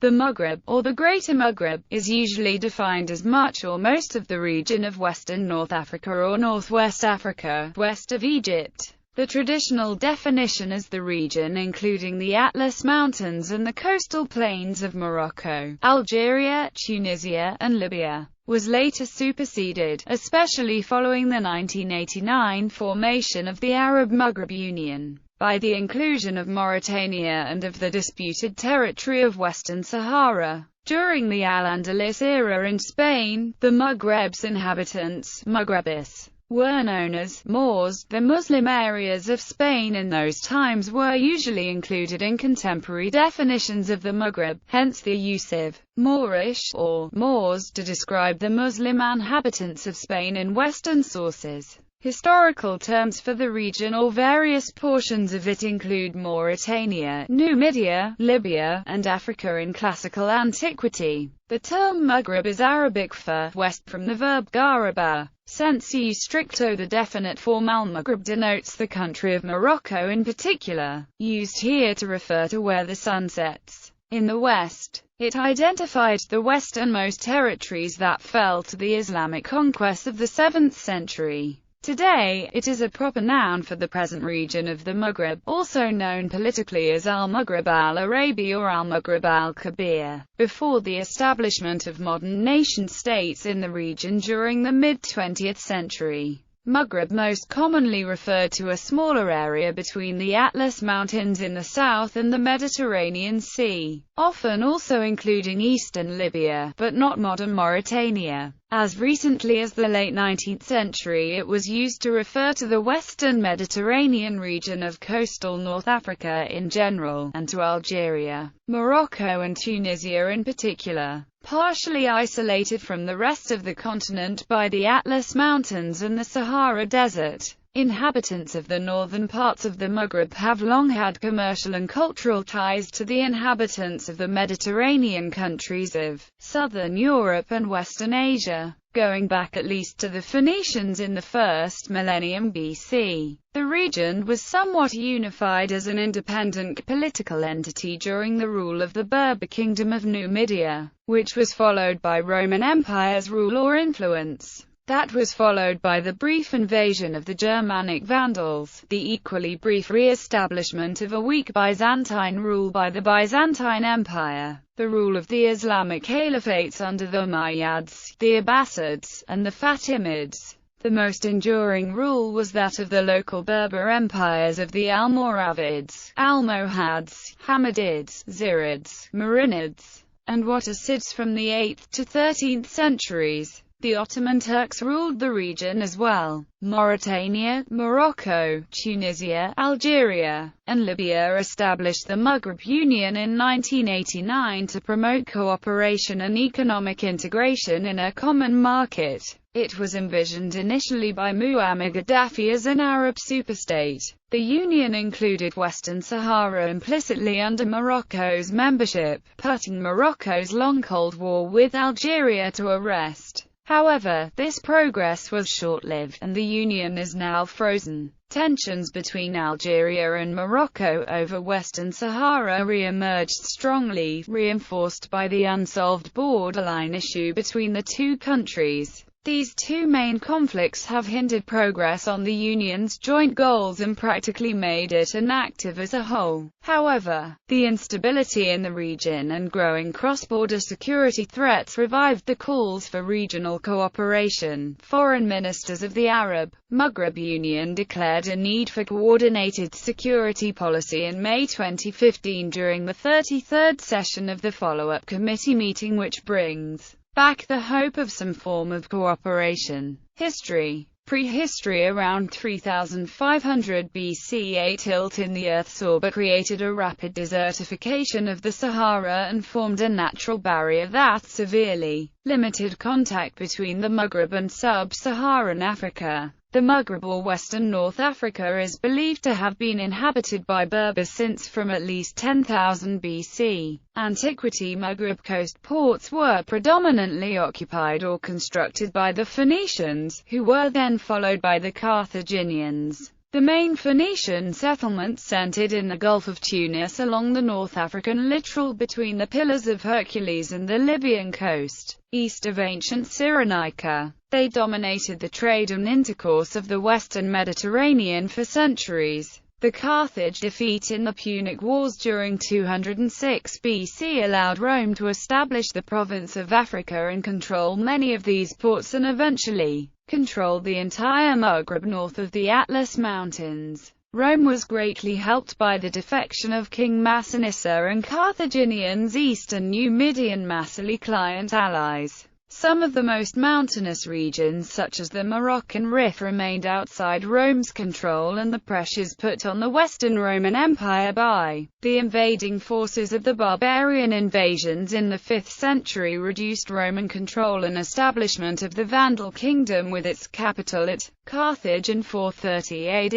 The Maghreb, or the Greater Maghreb, is usually defined as much or most of the region of Western North Africa or Northwest Africa, west of Egypt. The traditional definition as the region including the Atlas Mountains and the coastal plains of Morocco, Algeria, Tunisia, and Libya, was later superseded, especially following the 1989 formation of the Arab Maghreb Union, by the inclusion of Mauritania and of the disputed territory of Western Sahara. During the Al-Andalus era in Spain, the Maghreb's inhabitants, Maghrebis, were known as Moors. The Muslim areas of Spain in those times were usually included in contemporary definitions of the Maghreb, hence the use of Moorish or Moors to describe the Muslim inhabitants of Spain in Western sources. Historical terms for the region or various portions of it include Mauritania, Numidia, Libya, and Africa in classical antiquity. The term Maghreb is Arabic for west from the verb gharaba. Sensu stricto, the definite form al-Maghreb denotes the country of Morocco in particular, used here to refer to where the sun sets. In the west, it identified the westernmost territories that fell to the Islamic conquest of the 7th century. Today, it is a proper noun for the present region of the Maghreb, also known politically as Al-Maghreb al-Arabi or Al-Maghreb al-Kabir. Before the establishment of modern nation-states in the region during the mid-20th century, Maghreb most commonly referred to a smaller area between the Atlas Mountains in the south and the Mediterranean Sea, often also including eastern Libya, but not modern Mauritania. As recently as the late 19th century it was used to refer to the western Mediterranean region of coastal North Africa in general, and to Algeria, Morocco and Tunisia in particular, partially isolated from the rest of the continent by the Atlas Mountains and the Sahara Desert. Inhabitants of the northern parts of the Maghreb have long had commercial and cultural ties to the inhabitants of the Mediterranean countries of southern Europe and Western Asia, going back at least to the Phoenicians in the 1st millennium BC. The region was somewhat unified as an independent political entity during the rule of the Berber Kingdom of Numidia, which was followed by Roman Empire's rule or influence. That was followed by the brief invasion of the Germanic Vandals, the equally brief re-establishment of a weak Byzantine rule by the Byzantine Empire, the rule of the Islamic caliphates under the Umayyads, the Abbasids, and the Fatimids. The most enduring rule was that of the local Berber empires of the Almoravids, Almohads, Hamidids, Zirids, Marinids, and Wattasids from the 8th to 13th centuries. The Ottoman Turks ruled the region as well. Mauritania, Morocco, Tunisia, Algeria, and Libya established the Maghreb Union in 1989 to promote cooperation and economic integration in a common market. It was envisioned initially by Muammar Gaddafi as an Arab superstate. The union included Western Sahara implicitly under Morocco's membership, putting Morocco's long Cold War with Algeria to rest. However, this progress was short-lived, and the union is now frozen. Tensions between Algeria and Morocco over Western Sahara re-emerged strongly, reinforced by the unsolved borderline issue between the two countries. These two main conflicts have hindered progress on the Union's joint goals and practically made it inactive as a whole. However, the instability in the region and growing cross-border security threats revived the calls for regional cooperation. Foreign ministers of the Arab Maghreb Union declared a need for coordinated security policy in May 2015 during the 33rd session of the follow-up committee meeting, which brings back the hope of some form of cooperation. History. Prehistory. Around 3500 BC, a tilt in the Earth's orbit created a rapid desertification of the Sahara and formed a natural barrier that severely limited contact between the Maghreb and sub-Saharan Africa. The Maghreb or Western North Africa is believed to have been inhabited by Berbers since from at least 10,000 BC. Antiquity. Maghreb coast ports were predominantly occupied or constructed by the Phoenicians, who were then followed by the Carthaginians. The main Phoenician settlements centered in the Gulf of Tunis along the North African littoral between the Pillars of Hercules and the Libyan coast, east of ancient Cyrenaica. They dominated the trade and intercourse of the Western Mediterranean for centuries. The Carthage defeat in the Punic Wars during 206 BC allowed Rome to establish the province of Africa and control many of these ports, and eventually controlled the entire Maghreb north of the Atlas Mountains. Rome was greatly helped by the defection of King Massinissa and Carthaginians' east and Numidian Massili client allies. Some of the most mountainous regions, such as the Moroccan Rif, remained outside Rome's control, and the pressures put on the Western Roman Empire by the invading forces of the barbarian invasions in the 5th century reduced Roman control and establishment of the Vandal kingdom with its capital at Carthage in 430 AD.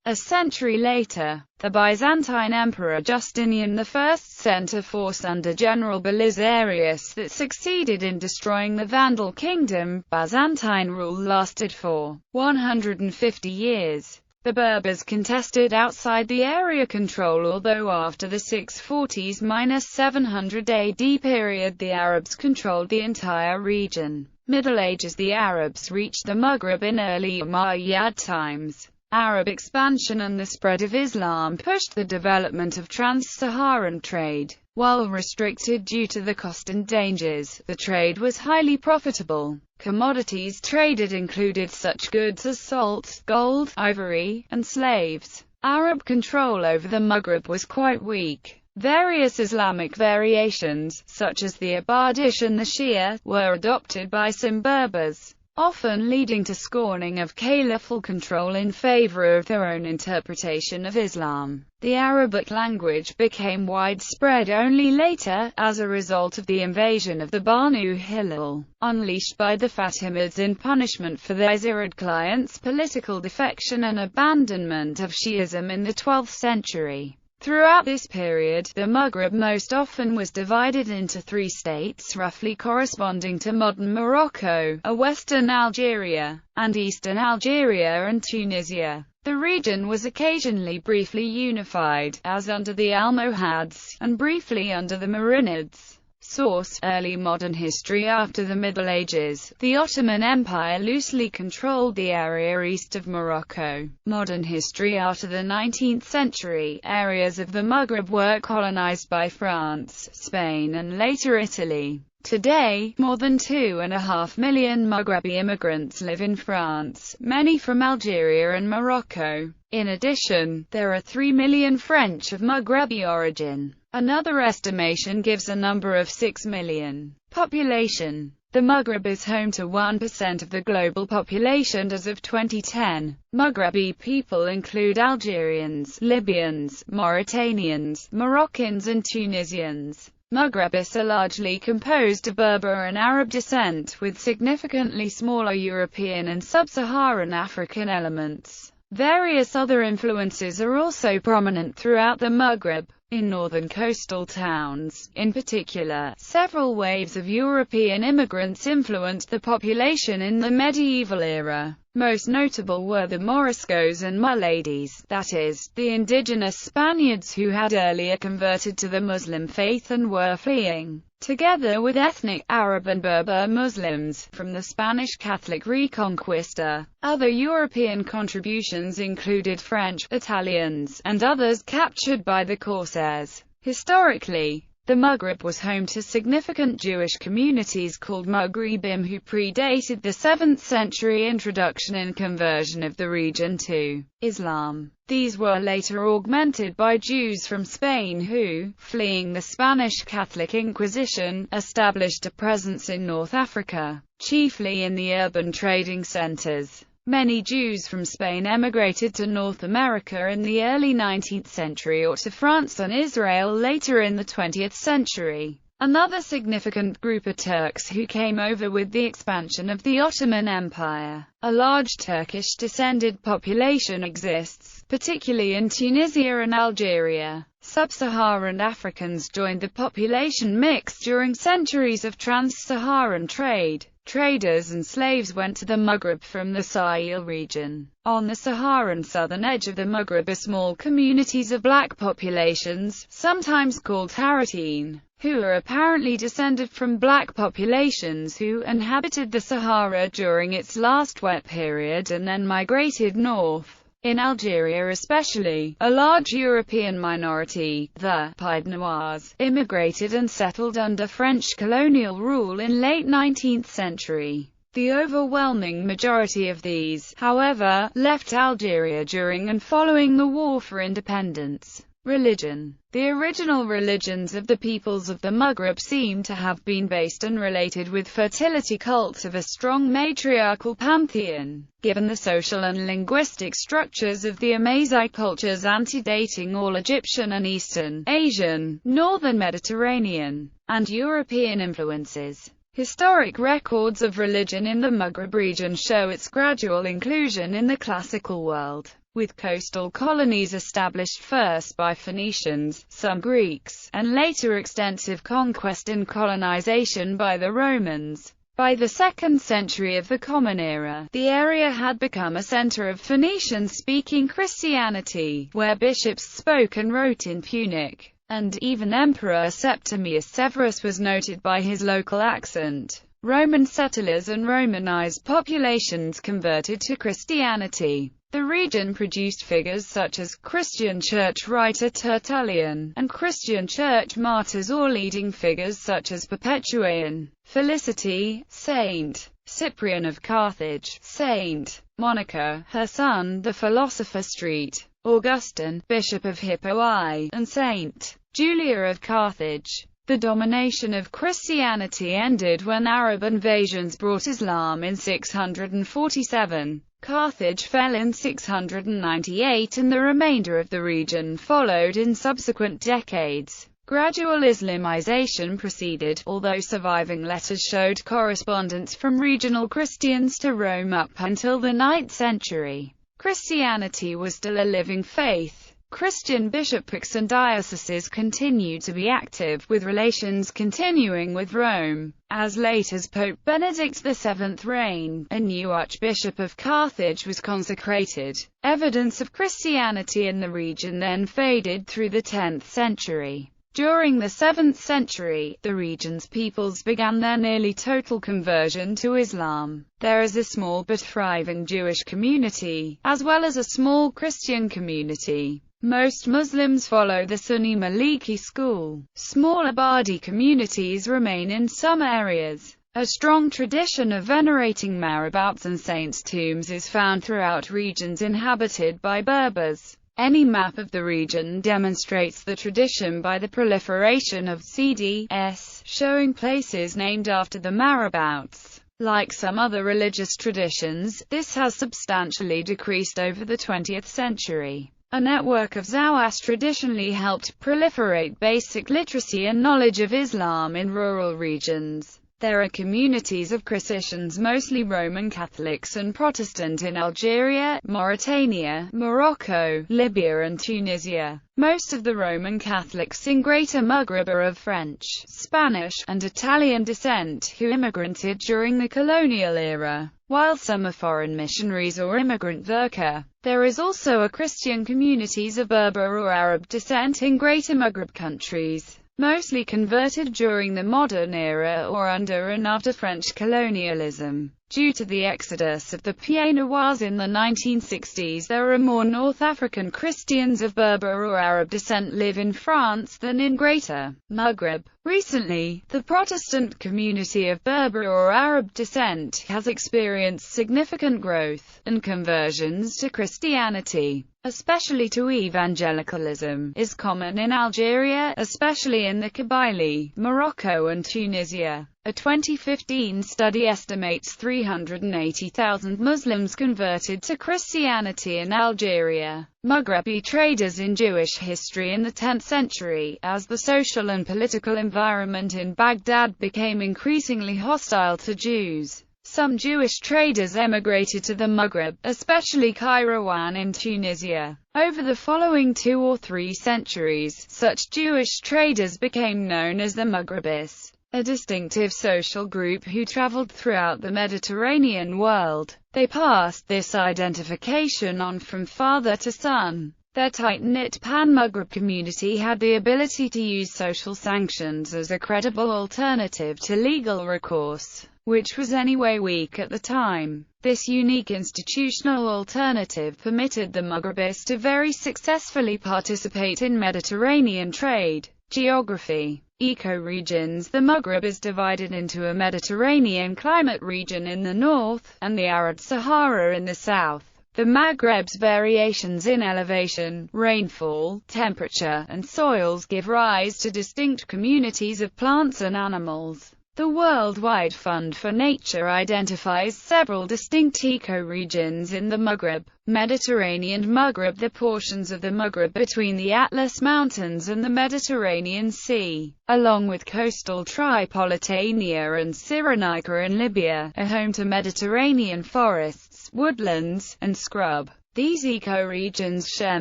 A century later, the Byzantine Emperor Justinian I sent a force under General Belisarius that succeeded in destroying the Vandal kingdom. Byzantine rule lasted for 150 years. The Berbers contested outside the area control, although after the 640s–700 AD period the Arabs controlled the entire region. Middle Ages. The Arabs reached the Maghreb in early Umayyad times. Arab expansion and the spread of Islam pushed the development of trans-Saharan trade. While restricted due to the cost and dangers, the trade was highly profitable. Commodities traded included such goods as salt, gold, ivory, and slaves. Arab control over the Maghreb was quite weak. Various Islamic variations, such as the Ibadish and the Shia, were adopted by some Berbers, often leading to scorning of caliphal control in favor of their own interpretation of Islam. The Arabic language became widespread only later, as a result of the invasion of the Banu Hilal, unleashed by the Fatimids in punishment for their Zirid clients' political defection and abandonment of Shi'ism in the 12th century. Throughout this period, the Maghreb most often was divided into 3 states roughly corresponding to modern Morocco, a Western Algeria, and Eastern Algeria and Tunisia. The region was occasionally briefly unified, as under the Almohads, and briefly under the Marinids. Source: Early modern history. After the Middle Ages, the Ottoman Empire loosely controlled the area east of Morocco. Modern history. After the 19th century, areas of the Maghreb were colonized by France, Spain and later Italy. Today, more than 2.5 million Maghrebi immigrants live in France, many from Algeria and Morocco. In addition, there are 3 million French of Maghrebi origin. Another estimation gives a number of 6 million. Population. The Maghreb is home to 1% of the global population as of 2010. Maghrebi people include Algerians, Libyans, Mauritanians, Moroccans and Tunisians. Maghrebis are largely composed of Berber and Arab descent, with significantly smaller European and sub-Saharan African elements. Various other influences are also prominent throughout the Maghreb. In northern coastal towns, in particular, several waves of European immigrants influenced the population in the medieval era. Most notable were the Moriscos and Mulades, that is, the indigenous Spaniards who had earlier converted to the Muslim faith and were fleeing, together with ethnic Arab and Berber Muslims, from the Spanish Catholic Reconquista. Other European contributions included French, Italians, and others captured by the Corsairs. Historically, the Maghreb was home to significant Jewish communities called Maghrebim who predated the 7th century introduction and conversion of the region to Islam. These were later augmented by Jews from Spain who, fleeing the Spanish Catholic Inquisition, established a presence in North Africa, chiefly in the urban trading centers. Many Jews from Spain emigrated to North America in the early 19th century or to France and Israel later in the 20th century. Another significant group are Turks who came over with the expansion of the Ottoman Empire. A large Turkish-descended population exists, particularly in Tunisia and Algeria. Sub-Saharan Africans joined the population mix during centuries of trans-Saharan trade. Traders and slaves went to the Maghreb from the Sahel region. On the Saharan southern edge of the Maghreb are small communities of black populations, sometimes called Harratine, who are apparently descended from black populations who inhabited the Sahara during its last wet period and then migrated north. In Algeria especially, a large European minority, the Pied Noirs, immigrated and settled under French colonial rule in late 19th century. The overwhelming majority of these, however, left Algeria during and following the War for Independence. Religion. The original religions of the peoples of the Maghreb seem to have been based and related with fertility cults of a strong matriarchal pantheon. Given the social and linguistic structures of the Amazigh cultures antedating all Egyptian and Eastern, Asian, Northern Mediterranean, and European influences, historic records of religion in the Maghreb region show its gradual inclusion in the classical world, with coastal colonies established first by Phoenicians, some Greeks, and later extensive conquest and colonization by the Romans. By the 2nd century of the Common Era, the area had become a center of Phoenician-speaking Christianity, where bishops spoke and wrote in Punic, and even Emperor Septimius Severus was noted by his local accent. Roman settlers and Romanized populations converted to Christianity. The region produced figures such as Christian church writer Tertullian, and Christian church martyrs or leading figures such as Perpetuan, Felicity, Saint Cyprian of Carthage, Saint Monica, her son, the philosopher Street, Augustine, Bishop of Hippo I, and Saint Julia of Carthage. The domination of Christianity ended when Arab invasions brought Islam in 647. Carthage fell in 698 and the remainder of the region followed in subsequent decades. Gradual Islamization proceeded, although surviving letters showed correspondence from regional Christians to Rome up until the 9th century. Christianity was still a living faith. Christian bishoprics and dioceses continued to be active, with relations continuing with Rome. As late as Pope Benedict VII's reign, a new Archbishop of Carthage was consecrated. Evidence of Christianity in the region then faded through the 10th century. During the 7th century, the region's peoples began their nearly total conversion to Islam. There is a small but thriving Jewish community, as well as a small Christian community. Most Muslims follow the Sunni Maliki school. Small Abadi communities remain in some areas. A strong tradition of venerating marabouts and saints' tombs is found throughout regions inhabited by Berbers. Any map of the region demonstrates the tradition by the proliferation of CDs, showing places named after the marabouts. Like some other religious traditions, this has substantially decreased over the 20th century. A network of zawas traditionally helped proliferate basic literacy and knowledge of Islam in rural regions. There are communities of Christians, mostly Roman Catholics and Protestant, in Algeria, Mauritania, Morocco, Libya and Tunisia. Most of the Roman Catholics in Greater Maghreb are of French, Spanish, and Italian descent who immigrated during the colonial era, while some are foreign missionaries or immigrant worker. There is also a Christian communities of Berber or Arab descent in Greater Maghreb countries, mostly converted during the modern era or under and after French colonialism. Due to the exodus of the Pied Noirs in the 1960s, there are more North African Christians of Berber or Arab descent live in France than in Greater Maghreb. Recently, the Protestant community of Berber or Arab descent has experienced significant growth, and conversions to Christianity, especially to evangelicalism, is common in Algeria, especially in the Kabylie, Morocco and Tunisia. A 2015 study estimates 380,000 Muslims converted to Christianity in Algeria. Maghrebi traders in Jewish history in the 10th century, as the social and political environment in Baghdad became increasingly hostile to Jews. Some Jewish traders emigrated to the Maghreb, especially Kairouan in Tunisia. Over the following 2 or 3 centuries, such Jewish traders became known as the Maghrebis, a distinctive social group who traveled throughout the Mediterranean world. They passed this identification on from father to son. Their tight-knit pan-Maghreb community had the ability to use social sanctions as a credible alternative to legal recourse, which was anyway weak at the time. This unique institutional alternative permitted the Maghrebis to very successfully participate in Mediterranean trade. Geography. Ecoregions. The Maghreb is divided into a Mediterranean climate region in the north, and the arid Sahara in the south. The Maghreb's variations in elevation, rainfall, temperature, and soils give rise to distinct communities of plants and animals. The Worldwide Fund for Nature identifies several distinct ecoregions in the Maghreb. Mediterranean Maghreb. The portions of the Maghreb between the Atlas Mountains and the Mediterranean Sea, along with coastal Tripolitania and Cyrenaica in Libya, are home to Mediterranean forests, woodlands, and scrub. These ecoregions share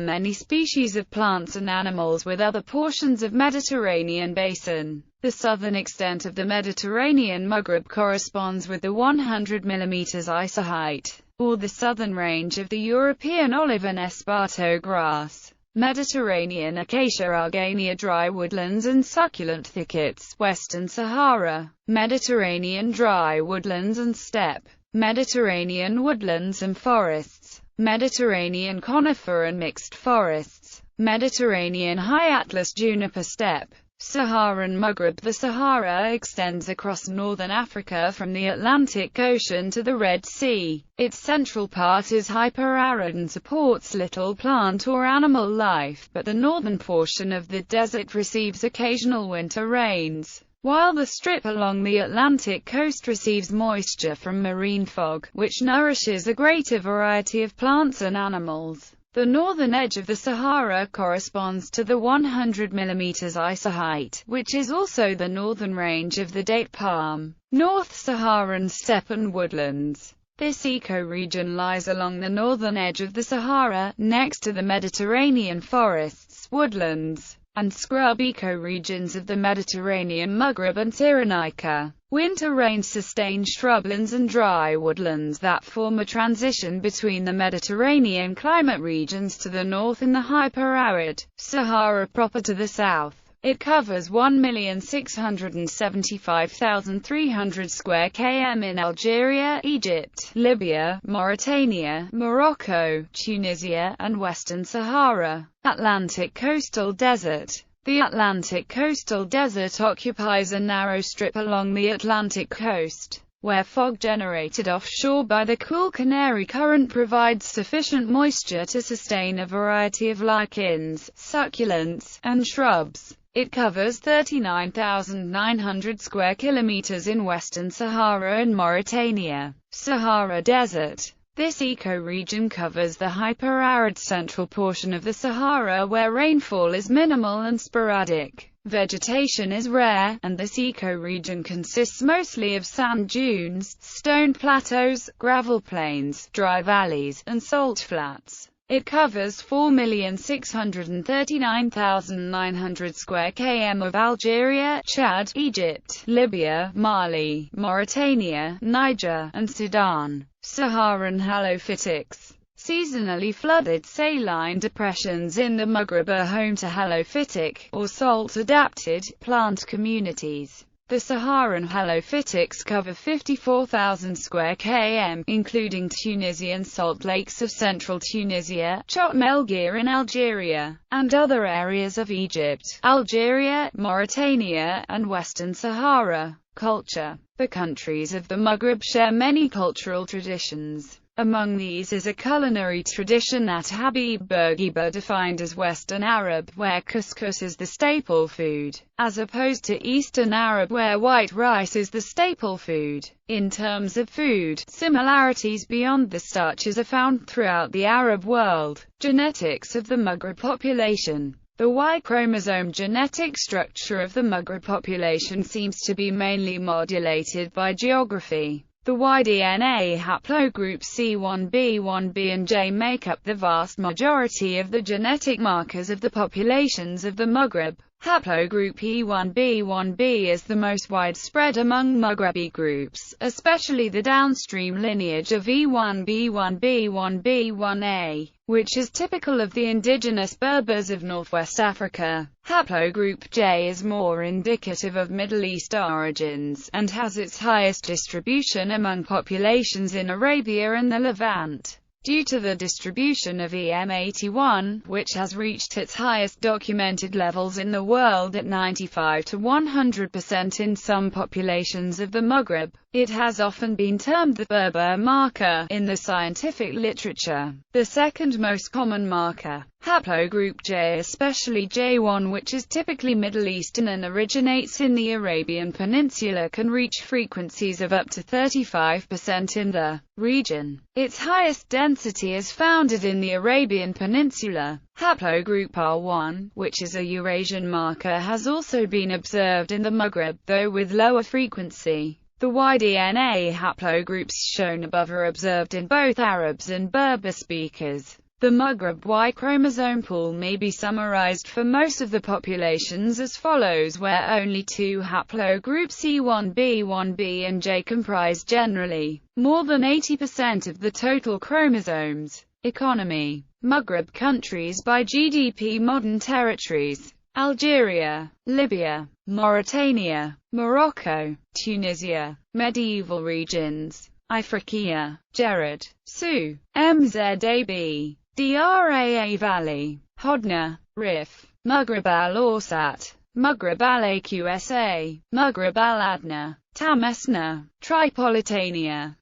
many species of plants and animals with other portions of Mediterranean basin. The southern extent of the Mediterranean Maghreb corresponds with the 100 mm ISA height, or the southern range of the European olive and esparto grass. Mediterranean acacia, argania, dry woodlands and succulent thickets. Western Sahara. Mediterranean dry woodlands and steppe. Mediterranean woodlands and forests. Mediterranean conifer and mixed forests. Mediterranean high Atlas juniper steppe. Saharan Maghreb. The Sahara extends across northern Africa from the Atlantic Ocean to the Red Sea. Its central part is hyper-arid and supports little plant or animal life, but the northern portion of the desert receives occasional winter rains, while the strip along the Atlantic coast receives moisture from marine fog, which nourishes a greater variety of plants and animals. The northern edge of the Sahara corresponds to the 100 mm ISA height, which is also the northern range of the date palm. North Saharan steppe and woodlands. This ecoregion lies along the northern edge of the Sahara, next to the Mediterranean forests, woodlands, and scrub ecoregions of the Mediterranean Maghreb and Cyrenaica. Winter rains sustain shrublands and dry woodlands that form a transition between the Mediterranean climate regions to the north and the hyper-arid Sahara proper to the south. It covers 1,675,300 square km in Algeria, Egypt, Libya, Mauritania, Morocco, Tunisia, and Western Sahara. Atlantic coastal desert. The Atlantic coastal desert occupies a narrow strip along the Atlantic coast, where fog generated offshore by the cool Canary Current provides sufficient moisture to sustain a variety of lichens, succulents, and shrubs. It covers 39,900 square kilometers in Western Sahara and Mauritania. Sahara Desert. This ecoregion covers the hyper-arid central portion of the Sahara where rainfall is minimal and sporadic. Vegetation is rare, and this ecoregion consists mostly of sand dunes, stone plateaus, gravel plains, dry valleys, and salt flats. It covers 4,639,900 square km of Algeria, Chad, Egypt, Libya, Mali, Mauritania, Niger, and Sudan. Saharan halophytics. Seasonally flooded saline depressions in the Maghreb are home to halophytic, or salt-adapted, plant communities. The Saharan halophytics cover 54,000 square km, including Tunisian salt lakes of central Tunisia, Chott Melgir in Algeria, and other areas of Egypt, Algeria, Mauritania, and Western Sahara. Culture. The countries of the Maghreb share many cultural traditions. Among these is a culinary tradition at Habib Bourguiba defined as Western Arab, where couscous is the staple food, as opposed to Eastern Arab where white rice is the staple food. In terms of food, similarities beyond the starches are found throughout the Arab world. Genetics of the Maghreb population. The Y chromosome genetic structure of the Maghreb population seems to be mainly modulated by geography. The Y-DNA haplogroups C1b, 1b and J make up the vast majority of the genetic markers of the populations of the Maghreb. Haplogroup E1b, 1b is the most widespread among Maghrebi groups, especially the downstream lineage of E1b, 1b, 1b, 1a, which is typical of the indigenous Berbers of northwest Africa. Haplogroup J is more indicative of Middle East origins, and has its highest distribution among populations in Arabia and the Levant. Due to the distribution of EM81, which has reached its highest documented levels in the world at 95 to 100% in some populations of the Maghreb, it has often been termed the Berber marker in the scientific literature. The second most common marker, haplogroup J, especially J1, which is typically Middle Eastern and originates in the Arabian Peninsula, can reach frequencies of up to 35% in the region. Its highest density is found in the Arabian Peninsula. Haplogroup R1, which is a Eurasian marker, has also been observed in the Maghreb, though with lower frequency. The Y-DNA haplogroups shown above are observed in both Arabs and Berber speakers. The Maghreb Y chromosome pool may be summarized for most of the populations as follows, where only two haplogroups E1b, 1b and J comprise generally more than 80% of the total chromosomes. Economy: Maghreb countries by GDP. Modern territories: Algeria, Libya, Mauritania, Morocco, Tunisia. Medieval regions: Ifriqiya, Gerard, Su, Mzab, Draa Valley, Hodna, Rif, Maghreb al-Awsat, Maghreb al-Aqsa, Maghreb al-Adna, Tamesna, Tripolitania,